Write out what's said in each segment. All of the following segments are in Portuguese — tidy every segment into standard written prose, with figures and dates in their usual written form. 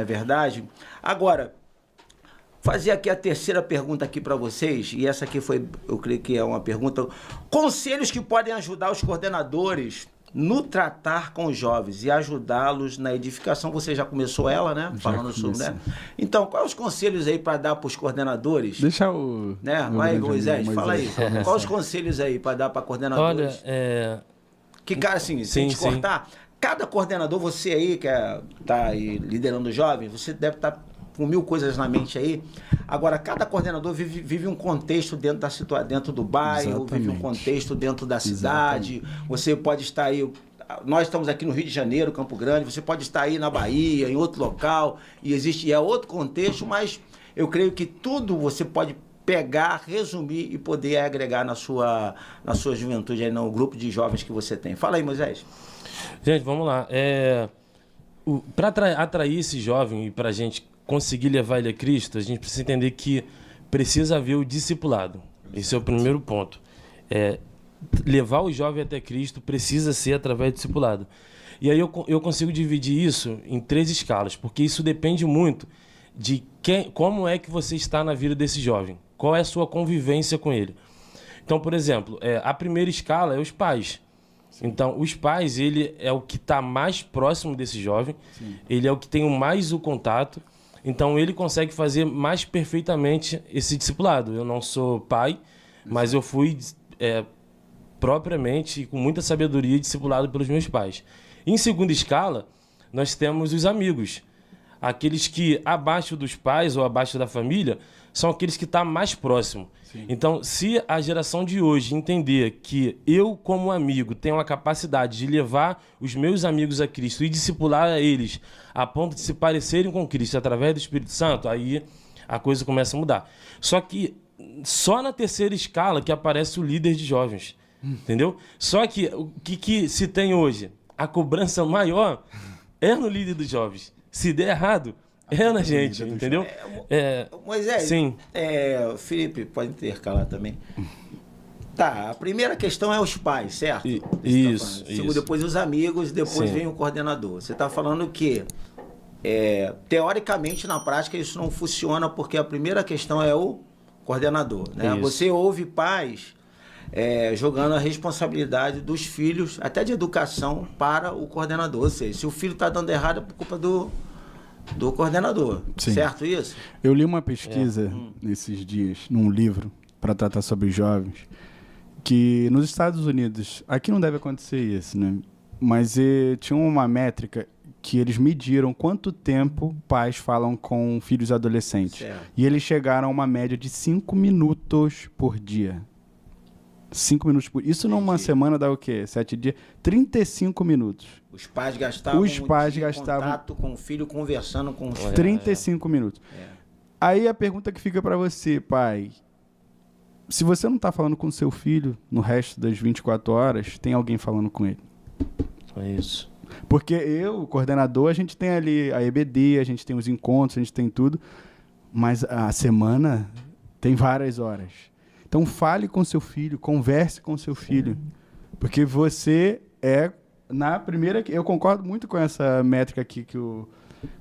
verdade? Agora, fazer aqui a terceira pergunta aqui para vocês, e essa aqui foi, eu creio que é uma pergunta. Conselhos que podem ajudar os coordenadores no tratar com os jovens e ajudá-los na edificação. Você já começou ela, né? Falando sobre, né? Então, quais os conselhos aí para dar para os coordenadores? Deixa o... Né? Vai, Moisés, fala aí. Quais os conselhos aí para dar para coordenadores? Olha, Que, cara, assim, sem te cortar, cada coordenador, você aí que tá aí liderando os jovens, você deve estar com 1000 coisas na mente aí. Agora, cada coordenador vive um contexto dentro do bairro, Exatamente. vive um contexto dentro da cidade. Você pode estar aí... Nós estamos aqui no Rio de Janeiro, Campo Grande, você pode estar aí na Bahia, em outro local, e é outro contexto, mas eu creio que tudo você pode pegar, resumir e poder agregar na sua juventude, aí no grupo de jovens que você tem. Fala aí, Moisés. Gente, vamos lá. Para atrair esse jovem e para a gente conseguir levar ele a Cristo, a gente precisa entender que precisa haver o discipulado. Esse é o primeiro ponto. Levar o jovem até Cristo precisa ser através do discipulado. E aí eu consigo dividir isso em 3 escalas, porque isso depende muito de como é que você está na vida desse jovem, qual é a sua convivência com ele. Então, por exemplo, a primeira escala é os pais. Então, os pais, ele é o que está mais próximo desse jovem, ele é o que tem mais o contato, então ele consegue fazer mais perfeitamente esse discipulado. Eu não sou pai, mas eu fui propriamente, com muita sabedoria, discipulado pelos meus pais. Em segunda escala, nós temos os amigos. Aqueles que, abaixo dos pais ou abaixo da família, são aqueles que estão mais próximos. Sim. Então, se a geração de hoje entender que eu, como amigo, tenho a capacidade de levar os meus amigos a Cristo e discipular a eles a ponto de se parecerem com Cristo através do Espírito Santo, aí a coisa começa a mudar. Só que só na terceira escala que aparece o líder de jovens. Entendeu? Só que o que se tem hoje? A cobrança maior é no líder dos jovens. Se der errado, é na gente, entendeu? Moisés, sim. Felipe, pode intercalar também. Tá, a primeira questão é os pais, certo? Isso. Depois os amigos, depois vem o coordenador. Você está falando que, teoricamente, na prática, isso não funciona porque a primeira questão é o coordenador, né? Você ouve pais jogando a responsabilidade dos filhos, até de educação, para o coordenador. Ou seja, se o filho está dando errado, é por culpa do coordenador. Sim. Certo isso? Eu li uma pesquisa nesses dias, num livro, para tratar sobre jovens, que nos Estados Unidos, aqui não deve acontecer isso, né? Mas tinha uma métrica que eles mediram quanto tempo pais falam com filhos adolescentes. Certo. E eles chegaram a uma média de 5 minutos por dia. 5 minutos por... Isso numa semana dá o quê? 7 dias? 35 minutos. Os pais gastavam contato com o filho, conversando com o filho. 35 minutos. Aí a pergunta que fica para você, pai, se você não está falando com o seu filho no resto das 24 horas, tem alguém falando com ele. É isso. Porque o coordenador, a gente tem ali a EBD, a gente tem os encontros, a gente tem tudo, mas a semana tem várias horas. Então, fale com seu filho, converse com seu filho. Porque você na primeira... Eu concordo muito com essa métrica aqui,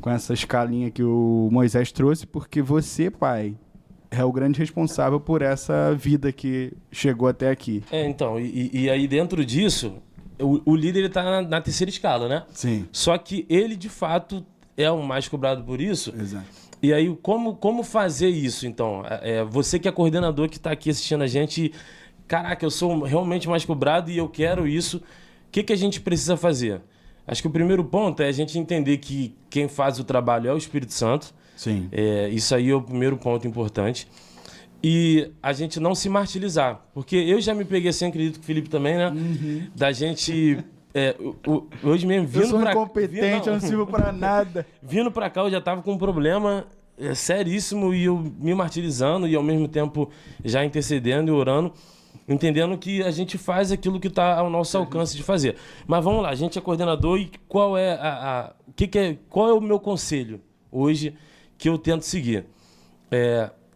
com essa escalinha que o Moisés trouxe, porque você, pai, é o grande responsável por essa vida que chegou até aqui. Então, e aí dentro disso, o líder está na terceira escala, né? Sim. Só que ele, de fato, é o mais cobrado por isso. Exato. E aí, como fazer isso, então? Você que é coordenador, que está aqui assistindo a gente, caraca, eu sou realmente mais cobrado e eu quero isso. O que a gente precisa fazer? Acho que o primeiro ponto é a gente entender que quem faz o trabalho é o Espírito Santo. Sim. Isso aí é o primeiro ponto importante. E a gente não se martirizar. Porque eu já me peguei assim, acredito que o Felipe também, né? Uhum. Da gente... hoje mesmo, vindo eu sou incompetente, eu não sirvo para nada. Vindo para cá, eu já tava com um problema seríssimo e eu me martirizando e ao mesmo tempo já intercedendo e orando, entendendo que a gente faz aquilo que está ao nosso alcance de fazer. Mas vamos lá, a gente é coordenador e qual é qual é o meu conselho hoje que eu tento seguir?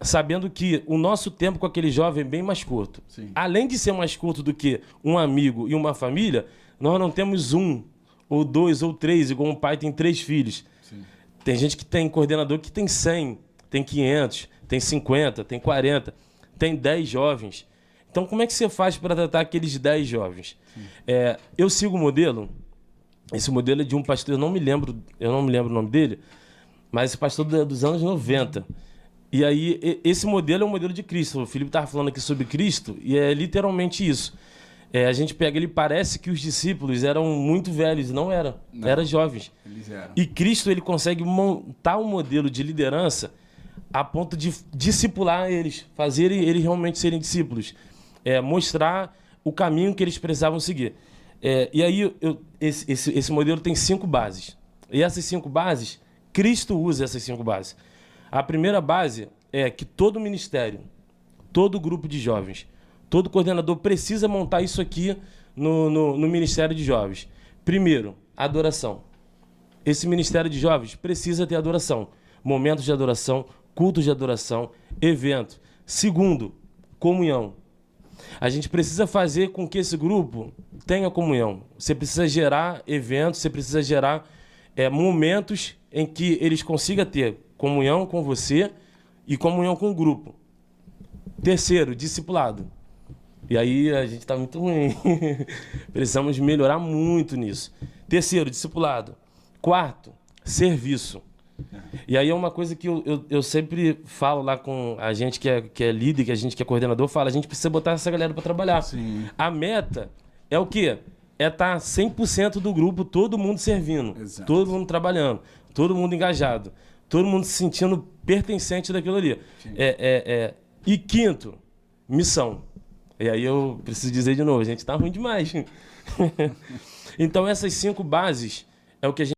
Sabendo que o nosso tempo com aquele jovem é bem mais curto. Sim. Além de ser mais curto do que um amigo e uma família, nós não temos 1, ou 2, ou 3, igual um pai tem 3 filhos. Sim. Tem gente que tem coordenador que tem 100, tem 500, tem 50, tem 40, tem 10 jovens. Então, como é que você faz para tratar aqueles 10 jovens? Eu sigo o modelo. Esse modelo é de um pastor, eu não me lembro o nome dele, mas esse pastor dos anos 90. E aí, esse modelo é um modelo de Cristo. O Felipe estava falando aqui sobre Cristo, e é literalmente isso. A gente pega, ele parece que os discípulos eram muito velhos, e não eram jovens. Eles eram. E Cristo, ele consegue montar um modelo de liderança a ponto de discipular eles, fazer eles realmente serem discípulos, mostrar o caminho que eles precisavam seguir. E aí, esse modelo tem 5 bases. E essas 5 bases, Cristo usa essas 5 bases. A primeira base é que todo ministério, todo grupo de jovens, todo coordenador precisa montar isso aqui no Ministério de Jovens. Primeiro, adoração. Esse Ministério de Jovens precisa ter adoração. Momentos de adoração, cultos de adoração, evento. Segundo, comunhão. A gente precisa fazer com que esse grupo tenha comunhão. Você precisa gerar eventos, você precisa gerar momentos em que eles consigam ter comunhão com você e comunhão com o grupo. Terceiro, discipulado. E aí a gente está muito ruim. Precisamos melhorar muito nisso. Terceiro, discipulado. Quarto, serviço. E aí é uma coisa que eu sempre falo lá com a gente que é líder, que a gente que é coordenador, fala, a gente precisa botar essa galera para trabalhar. Sim. A meta é o quê? É estar 100% do grupo, todo mundo servindo, Exato. todo mundo trabalhando, todo mundo engajado, todo mundo se sentindo pertencente daquilo ali. E quinto, missão. E aí eu preciso dizer de novo, a gente está ruim demais. Então essas 5 bases é o que a gente